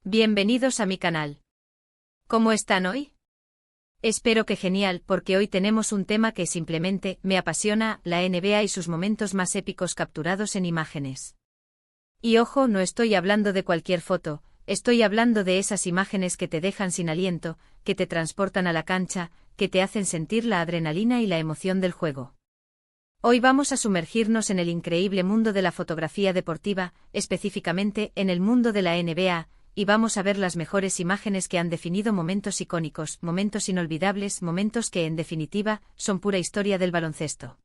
Bienvenidos a mi canal. ¿Cómo están hoy? Espero que genial, porque hoy tenemos un tema que simplemente me apasiona, la NBA y sus momentos más épicos capturados en imágenes. Y ojo, no estoy hablando de cualquier foto, estoy hablando de esas imágenes que te dejan sin aliento, que te transportan a la cancha, que te hacen sentir la adrenalina y la emoción del juego. Hoy vamos a sumergirnos en el increíble mundo de la fotografía deportiva, específicamente en el mundo de la NBA, y vamos a ver las mejores imágenes que han definido momentos icónicos, momentos inolvidables, momentos que, en definitiva, son pura historia del baloncesto.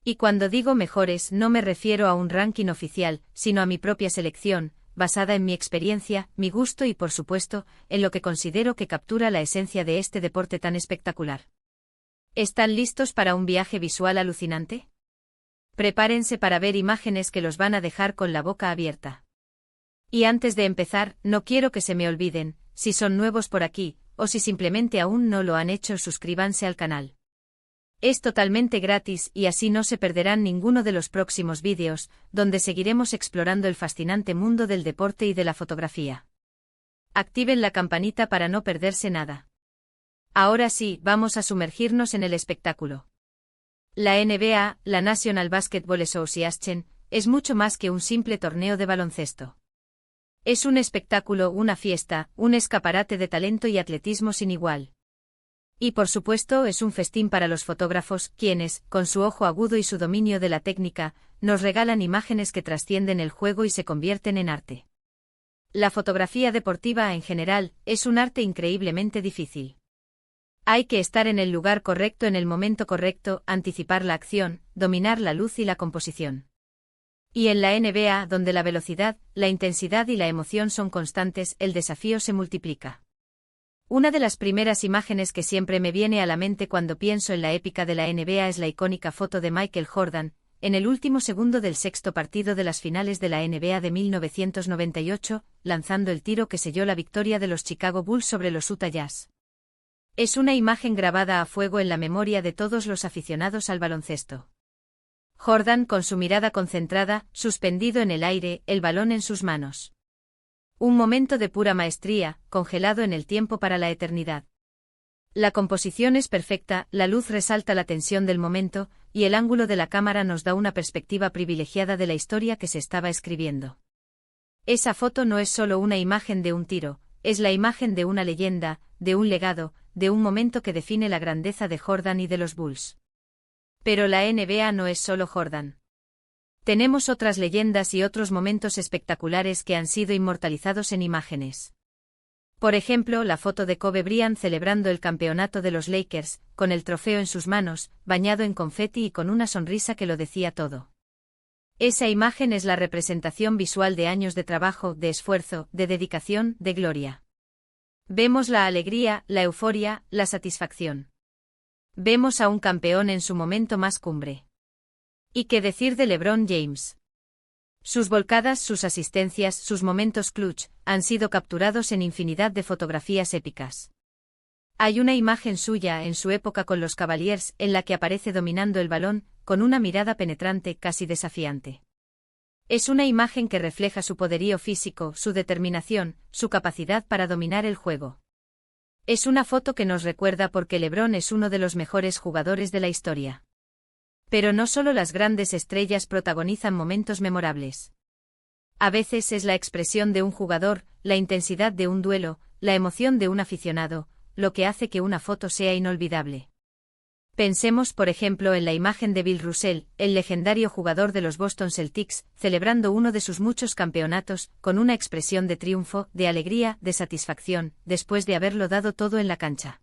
Y cuando digo mejores no me refiero a un ranking oficial, sino a mi propia selección, basada en mi experiencia, mi gusto y, por supuesto, en lo que considero que captura la esencia de este deporte tan espectacular. ¿Están listos para un viaje visual alucinante? Prepárense para ver imágenes que los van a dejar con la boca abierta. Y antes de empezar, no quiero que se me olviden, si son nuevos por aquí, o si simplemente aún no lo han hecho, suscríbanse al canal. Es totalmente gratis y así no se perderán ninguno de los próximos vídeos, donde seguiremos explorando el fascinante mundo del deporte y de la fotografía. Activen la campanita para no perderse nada. Ahora sí, vamos a sumergirnos en el espectáculo. La NBA, la National Basketball Association, es mucho más que un simple torneo de baloncesto. Es un espectáculo, una fiesta, un escaparate de talento y atletismo sin igual. Y por supuesto es un festín para los fotógrafos, quienes, con su ojo agudo y su dominio de la técnica, nos regalan imágenes que trascienden el juego y se convierten en arte. La fotografía deportiva en general es un arte increíblemente difícil. Hay que estar en el lugar correcto en el momento correcto, anticipar la acción, dominar la luz y la composición. Y en la NBA, donde la velocidad, la intensidad y la emoción son constantes, el desafío se multiplica. Una de las primeras imágenes que siempre me viene a la mente cuando pienso en la épica de la NBA es la icónica foto de Michael Jordan, en el último segundo del sexto partido de las finales de la NBA de 1998, lanzando el tiro que selló la victoria de los Chicago Bulls sobre los Utah Jazz. Es una imagen grabada a fuego en la memoria de todos los aficionados al baloncesto. Jordan con su mirada concentrada, suspendido en el aire, el balón en sus manos. Un momento de pura maestría, congelado en el tiempo para la eternidad. La composición es perfecta, la luz resalta la tensión del momento, y el ángulo de la cámara nos da una perspectiva privilegiada de la historia que se estaba escribiendo. Esa foto no es solo una imagen de un tiro, es la imagen de una leyenda, de un legado, de un momento que define la grandeza de Jordan y de los Bulls. Pero la NBA no es solo Jordan. Tenemos otras leyendas y otros momentos espectaculares que han sido inmortalizados en imágenes. Por ejemplo, la foto de Kobe Bryant celebrando el campeonato de los Lakers, con el trofeo en sus manos, bañado en confeti y con una sonrisa que lo decía todo. Esa imagen es la representación visual de años de trabajo, de esfuerzo, de dedicación, de gloria. Vemos la alegría, la euforia, la satisfacción. Vemos a un campeón en su momento más cumbre. ¿Y qué decir de LeBron James? Sus volcadas, sus asistencias, sus momentos clutch, han sido capturados en infinidad de fotografías épicas. Hay una imagen suya en su época con los Cavaliers en la que aparece dominando el balón, con una mirada penetrante, casi desafiante. Es una imagen que refleja su poderío físico, su determinación, su capacidad para dominar el juego. Es una foto que nos recuerda por qué LeBron es uno de los mejores jugadores de la historia. Pero no solo las grandes estrellas protagonizan momentos memorables. A veces es la expresión de un jugador, la intensidad de un duelo, la emoción de un aficionado, lo que hace que una foto sea inolvidable. Pensemos por ejemplo en la imagen de Bill Russell, el legendario jugador de los Boston Celtics, celebrando uno de sus muchos campeonatos, con una expresión de triunfo, de alegría, de satisfacción, después de haberlo dado todo en la cancha.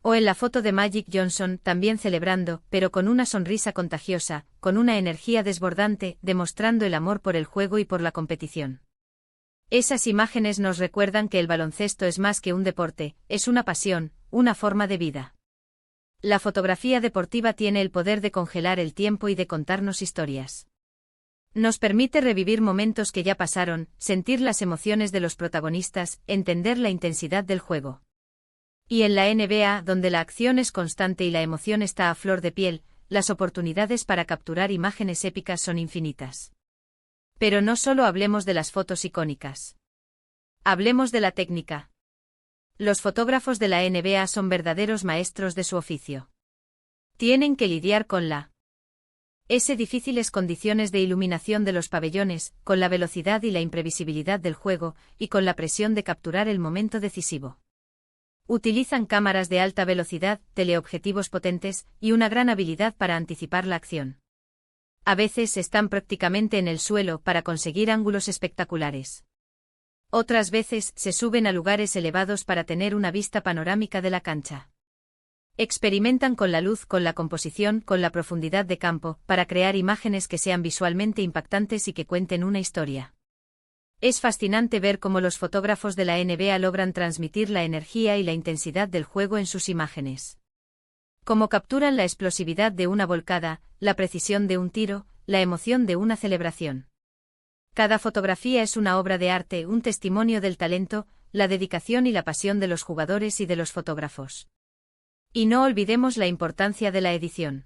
O en la foto de Magic Johnson, también celebrando, pero con una sonrisa contagiosa, con una energía desbordante, demostrando el amor por el juego y por la competición. Esas imágenes nos recuerdan que el baloncesto es más que un deporte, es una pasión, una forma de vida. La fotografía deportiva tiene el poder de congelar el tiempo y de contarnos historias. Nos permite revivir momentos que ya pasaron, sentir las emociones de los protagonistas, entender la intensidad del juego. Y en la NBA, donde la acción es constante y la emoción está a flor de piel, las oportunidades para capturar imágenes épicas son infinitas. Pero no solo hablemos de las fotos icónicas. Hablemos de la técnica. Los fotógrafos de la NBA son verdaderos maestros de su oficio. Tienen que lidiar con las difíciles condiciones de iluminación de los pabellones, con la velocidad y la imprevisibilidad del juego, y con la presión de capturar el momento decisivo. Utilizan cámaras de alta velocidad, teleobjetivos potentes, y una gran habilidad para anticipar la acción. A veces están prácticamente en el suelo para conseguir ángulos espectaculares. Otras veces se suben a lugares elevados para tener una vista panorámica de la cancha. Experimentan con la luz, con la composición, con la profundidad de campo, para crear imágenes que sean visualmente impactantes y que cuenten una historia. Es fascinante ver cómo los fotógrafos de la NBA logran transmitir la energía y la intensidad del juego en sus imágenes. Cómo capturan la explosividad de una volcada, la precisión de un tiro, la emoción de una celebración. Cada fotografía es una obra de arte, un testimonio del talento, la dedicación y la pasión de los jugadores y de los fotógrafos. Y no olvidemos la importancia de la edición.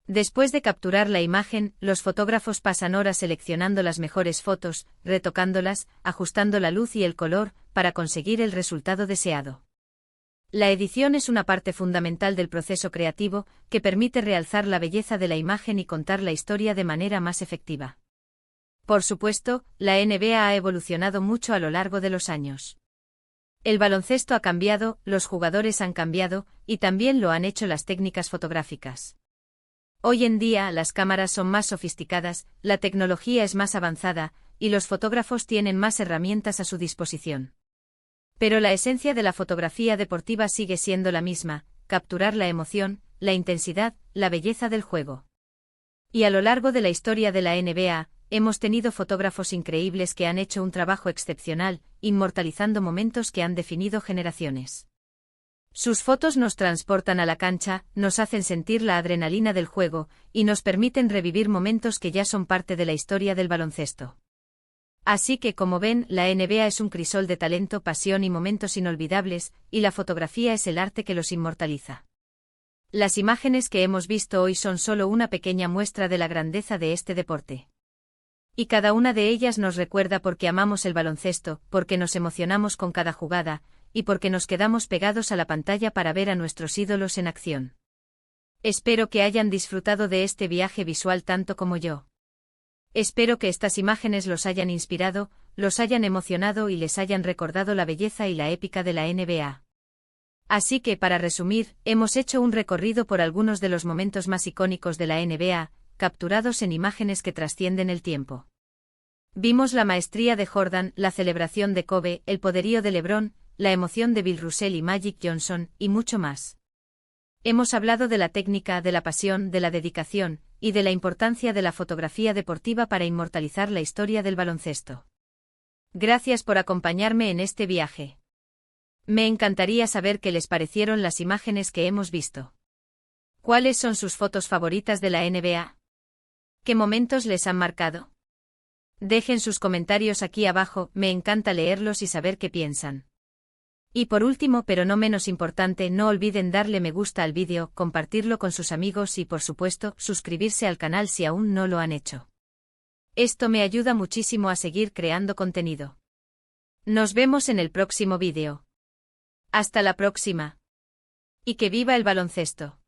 Después de capturar la imagen, los fotógrafos pasan horas seleccionando las mejores fotos, retocándolas, ajustando la luz y el color, para conseguir el resultado deseado. La edición es una parte fundamental del proceso creativo, que permite realzar la belleza de la imagen y contar la historia de manera más efectiva. Por supuesto, la NBA ha evolucionado mucho a lo largo de los años. El baloncesto ha cambiado, los jugadores han cambiado, y también lo han hecho las técnicas fotográficas. Hoy en día las cámaras son más sofisticadas, la tecnología es más avanzada, y los fotógrafos tienen más herramientas a su disposición. Pero la esencia de la fotografía deportiva sigue siendo la misma: capturar la emoción, la intensidad, la belleza del juego. Y a lo largo de la historia de la NBA, hemos tenido fotógrafos increíbles que han hecho un trabajo excepcional, inmortalizando momentos que han definido generaciones. Sus fotos nos transportan a la cancha, nos hacen sentir la adrenalina del juego, y nos permiten revivir momentos que ya son parte de la historia del baloncesto. Así que, como ven, la NBA es un crisol de talento, pasión y momentos inolvidables, y la fotografía es el arte que los inmortaliza. Las imágenes que hemos visto hoy son solo una pequeña muestra de la grandeza de este deporte. Y cada una de ellas nos recuerda por qué amamos el baloncesto, porque nos emocionamos con cada jugada, y porque nos quedamos pegados a la pantalla para ver a nuestros ídolos en acción. Espero que hayan disfrutado de este viaje visual tanto como yo. Espero que estas imágenes los hayan inspirado, los hayan emocionado y les hayan recordado la belleza y la épica de la NBA. Así que, para resumir, hemos hecho un recorrido por algunos de los momentos más icónicos de la NBA, capturados en imágenes que trascienden el tiempo. Vimos la maestría de Jordan, la celebración de Kobe, el poderío de LeBron, la emoción de Bill Russell y Magic Johnson, y mucho más. Hemos hablado de la técnica, de la pasión, de la dedicación, y de la importancia de la fotografía deportiva para inmortalizar la historia del baloncesto. Gracias por acompañarme en este viaje. Me encantaría saber qué les parecieron las imágenes que hemos visto. ¿Cuáles son sus fotos favoritas de la NBA? ¿Qué momentos les han marcado? Dejen sus comentarios aquí abajo, me encanta leerlos y saber qué piensan. Y por último, pero no menos importante, no olviden darle me gusta al vídeo, compartirlo con sus amigos y, por supuesto, suscribirse al canal si aún no lo han hecho. Esto me ayuda muchísimo a seguir creando contenido. Nos vemos en el próximo vídeo. Hasta la próxima. Y que viva el baloncesto.